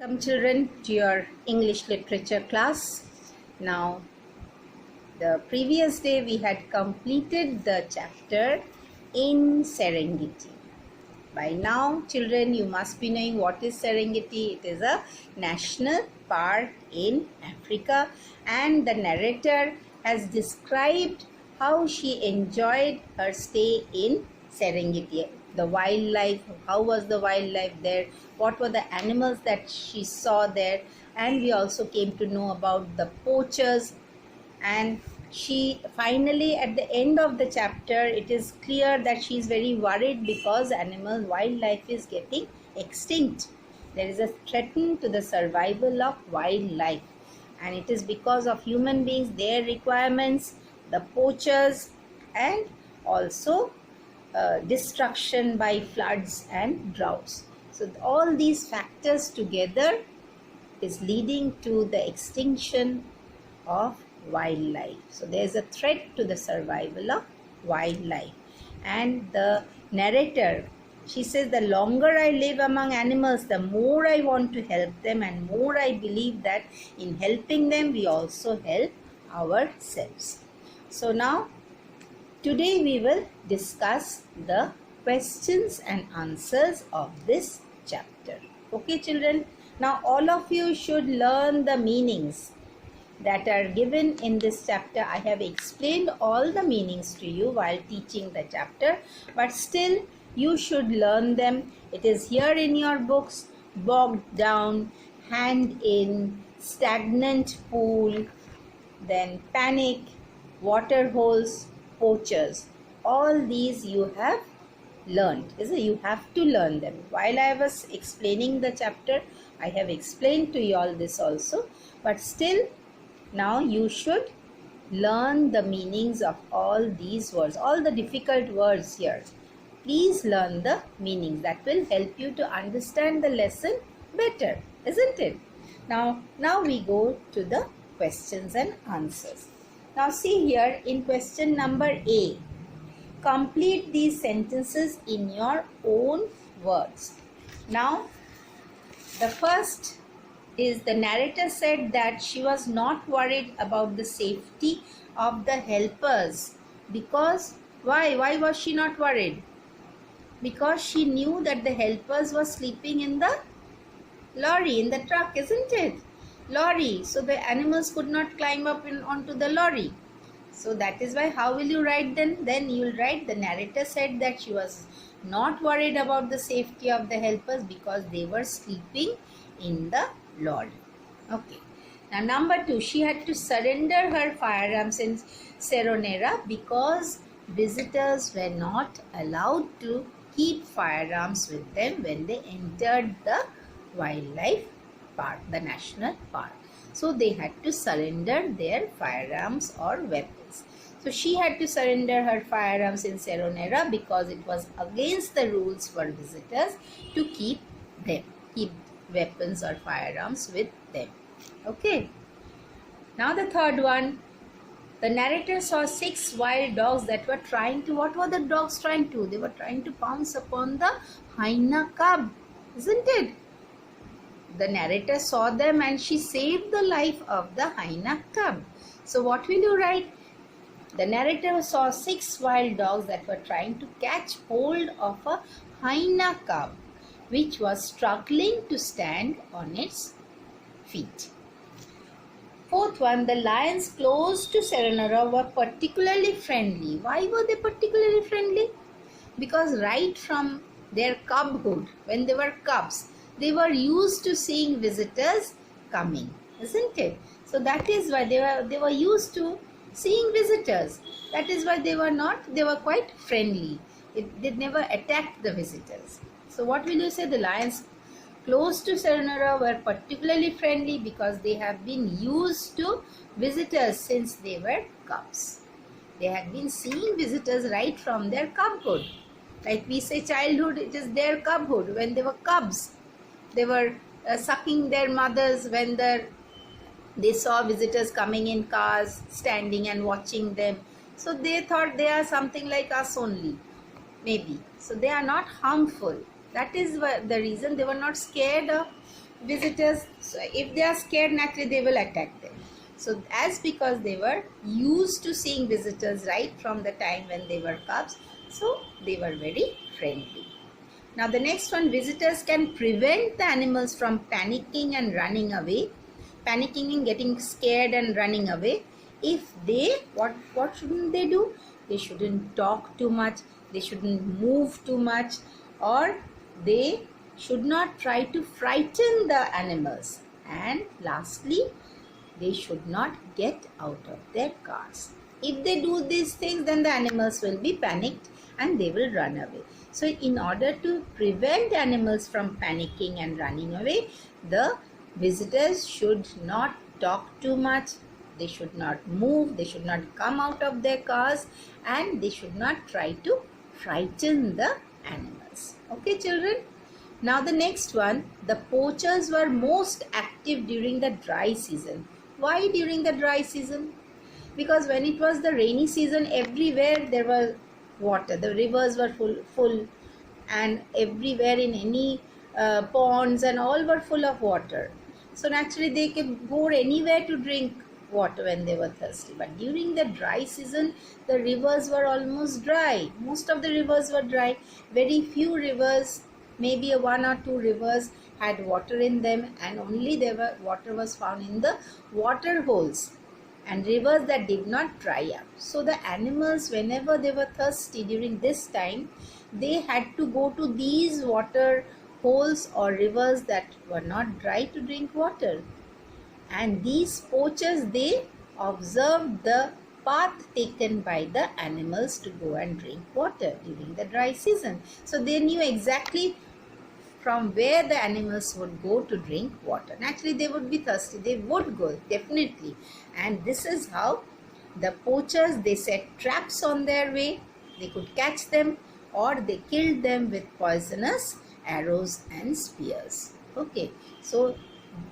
Welcome children to your English literature class. Now, the previous day we had completed the chapter in Serengeti. By now, children, you must be knowing what is Serengeti. It is a national park in Africa, and the narrator has described how she enjoyed her stay in Serengeti. The wildlife, how was the wildlife there, what were the animals that she saw there, and we also came to know about the poachers. And she finally, at the end of the chapter, it is clear that she is very worried because animal wildlife is getting extinct. There is a threat to the survival of wildlife, and it is because of human beings, their requirements, the poachers, and also destruction by floods and droughts. So all these factors together is leading to the extinction of wildlife. So there is a threat to the survival of wildlife. And the narrator, she says, the longer I live among animals, the more I want to help them, and more I believe that in helping them we also help ourselves. So now today we will discuss the questions and answers of this chapter. Okay children, now all of you should learn the meanings that are given in this chapter. I have explained all the meanings to you while teaching the chapter, but still you should learn them. It is here in your books: bogged down, hand in, stagnant pool, then panic, water holes, poachers. All these you have learned. You have to learn them. While I was explaining the chapter, I have explained to you all this also, but still now you should learn the meanings of all these words, all the difficult words here. Please learn the meanings. That will help you to understand the lesson better, isn't it? Now we go to the questions and answers. Now see here in question number A. Complete these sentences in your own words. Now the first is, the narrator said that she was not worried about the safety of the helpers because why was she not worried? Because she knew that the helpers were sleeping in the lorry, in the truck, isn't it? Lorry, so the animals could not climb up onto the lorry. So that is why, how will you write then you will write, the narrator said that she was not worried about the safety of the helpers because they were sleeping in the lorry. Okay. Now number 2, she had to surrender her firearms in Seronera because visitors were not allowed to keep firearms with them when they entered the wildlife park, the national park. So they had to surrender their firearms or weapons. So she had to surrender her firearms in Seronera because it was against the rules for visitors to keep weapons or firearms with them. Okay. Now the third one. The narrator saw 6 wild dogs that were trying to, what were the dogs trying to? They were trying to pounce upon the hyena cub, isn't it? The narrator saw them and she saved the life of the hyena cub. So what will you write? The narrator saw 6 wild dogs that were trying to catch hold of a hyena cub which was struggling to stand on its feet. Fourth one, the lions close to Seronera were particularly friendly. Why were they particularly friendly? Because right from their cubhood, when they were cubs, they were used to seeing visitors coming, isn't it? So that is why they were used to seeing visitors. That is why they were quite friendly. They never attacked the visitors. So what will you say? The lions close to Seronera were particularly friendly because they have been used to visitors since they were cubs. They had been seeing visitors right from their cubhood. Like we say childhood, it is their cubhood. When they were cubs, they were sucking their mothers when they saw visitors coming in cars, standing and watching them. So they thought they are something like us only, maybe. So they are not harmful. That is the reason they were not scared of visitors, so if they are scared, naturally they will attack them. So as because they were used to seeing visitors right from the time when they were cubs, so they were very friendly. Now the next one, visitors can prevent the animals from panicking and running away, panicking and getting scared and running away. If they, what shouldn't they do? They shouldn't talk too much, they shouldn't move too much, or they should not try to frighten the animals. And lastly, they should not get out of their cars. If they do these things, then the animals will be panicked and they will run away. So in order to prevent animals from panicking and running away, the visitors should not talk too much, they should not move, they should not come out of their cars, and they should not try to frighten the animals. Okay, children? Now the next one, the poachers were most active during the dry season. Why during the dry season? Because when it was the rainy season, everywhere there was water. The rivers were full, and everywhere in any ponds and all were full of water. So naturally they could go anywhere to drink water when they were thirsty. But during the dry season, the rivers were almost dry. Most of the rivers were dry. Very few rivers, maybe one or two rivers had water in them, and only water was found in the water holes and rivers that did not dry up. So the animals, whenever they were thirsty during this time, they had to go to these water holes or rivers that were not dry to drink water. And these poachers, they observed the path taken by the animals to go and drink water during the dry season. So they knew exactly from where the animals would go to drink water. Naturally, they would be thirsty. They would go, definitely. And this is how the poachers, they set traps on their way. They could catch them, or they killed them with poisonous arrows and spears. Okay, so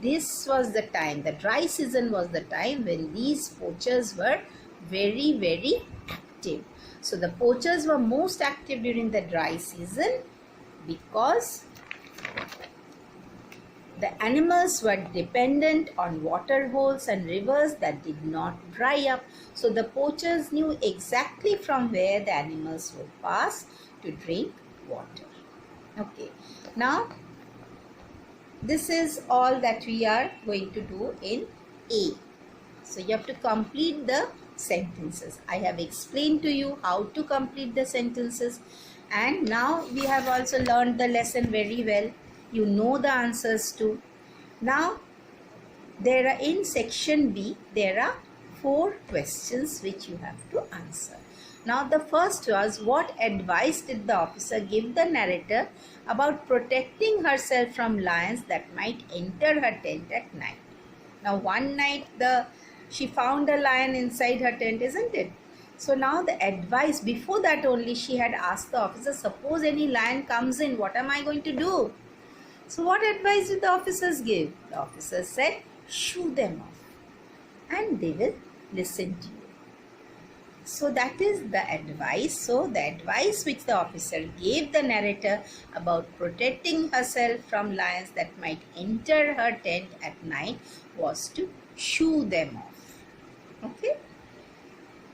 this was the time, the dry season was the time when these poachers were very, very active. So the poachers were most active during the dry season because the animals were dependent on water holes and rivers that did not dry up. So the poachers knew exactly from where the animals would pass to drink water. Okay, now this is all that we are going to do in A. So you have to complete the sentences. I have explained to you how to complete the sentences, and now we have also learned the lesson very well. You know the answers too. Now there are, in section B, there are 4 questions which you have to answer. Now the first was, what advice did the officer give the narrator about protecting herself from lions that might enter her tent at night? Now one night she found a lion inside her tent, isn't it? So now the advice, before that only she had asked the officer, suppose any lion comes in, what am I going to do? So what advice did the officers give? The officers said, shoo them off and they will listen to you. So that is the advice. So the advice which the officer gave the narrator about protecting herself from lions that might enter her tent at night was to shoo them off. Okay.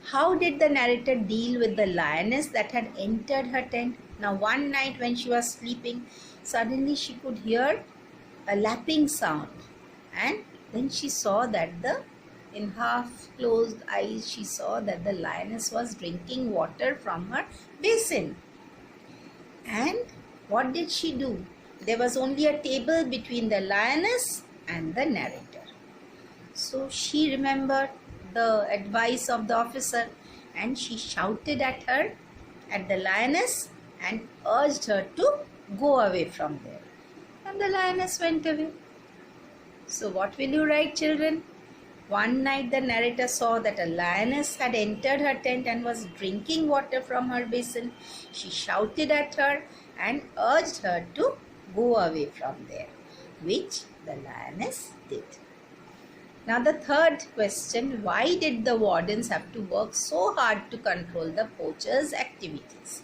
How did the narrator deal with the lioness that had entered her tent? Now one night when she was sleeping, suddenly she could hear a lapping sound, and then she saw that in half closed eyes she saw that the lioness was drinking water from her basin. And what did she do? There was only a table between the lioness and the narrator. So she remembered the advice of the officer, and she shouted at the lioness, and urged her to go away from there. And the lioness went away. So what will you write, children? One night the narrator saw that a lioness had entered her tent and was drinking water from her basin. She shouted at her and urged her to go away from there, which the lioness did. Now the third question, why did the wardens have to work so hard to control the poachers' activities?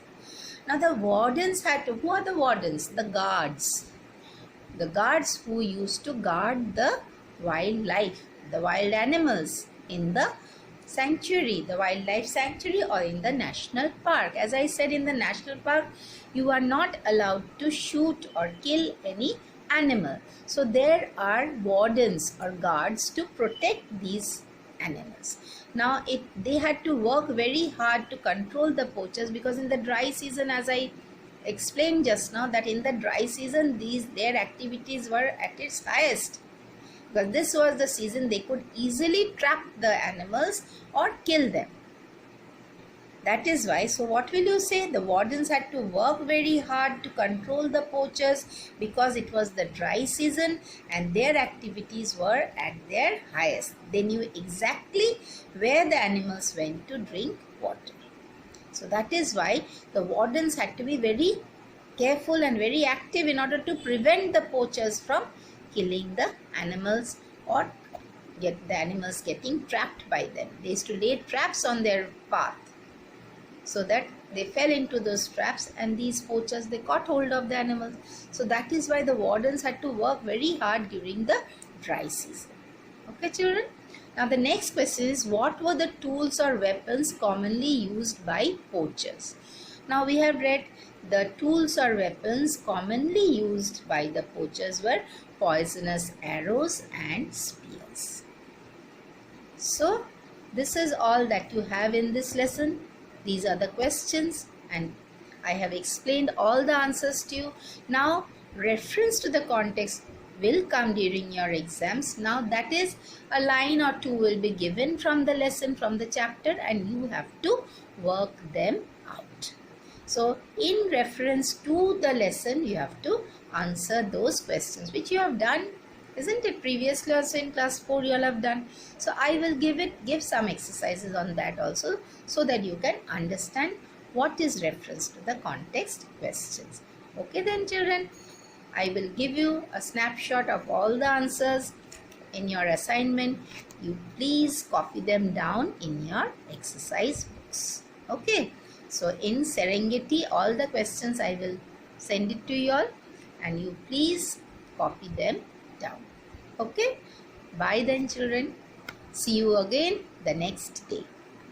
Now the wardens had to, who are the wardens? The guards. the guards who used to guard the wildlife, the wild animals in the sanctuary, the wildlife sanctuary, or in the national park. As I said, in the national park, you are not allowed to shoot or kill any animal. So there are wardens or guards to protect these animals. Now they had to work very hard to control the poachers, because in the dry season, as I explained just now, that in the dry season their activities were at its highest, because this was the season they could easily trap the animals or kill them. That is why, so what will you say? The wardens had to work very hard to control the poachers, because it was the dry season and their activities were at their highest. They knew exactly where the animals went to drink water. So that is why the wardens had to be very careful and very active in order to prevent the poachers from killing the animals or get the animals getting trapped by them. They used to lay traps on their path, so that they fell into those traps, and these poachers, they caught hold of the animals. So that is why the wardens had to work very hard during the dry season. Okay, children? Now the next question is, what were the tools or weapons commonly used by poachers? Now we have read the tools or weapons commonly used by the poachers were poisonous arrows and spears. So this is all that you have in this lesson. These are the questions, and I have explained all the answers to you. Now reference to the context will come during your exams. Now that is, a line or two will be given from the lesson, from the chapter, and you have to work them out. So in reference to the lesson, you have to answer those questions, which you have done, isn't it? Previously also in class 4 you all have done. So I will give some exercises on that also, so that you can understand what is reference to the context questions. Okay then, children, I will give you a snapshot of all the answers in your assignment. You please copy them down in your exercise books. Okay, so in Serengeti, all the questions I will send it to you all, and you please copy them down. Okay, bye then, children. See you again the next day.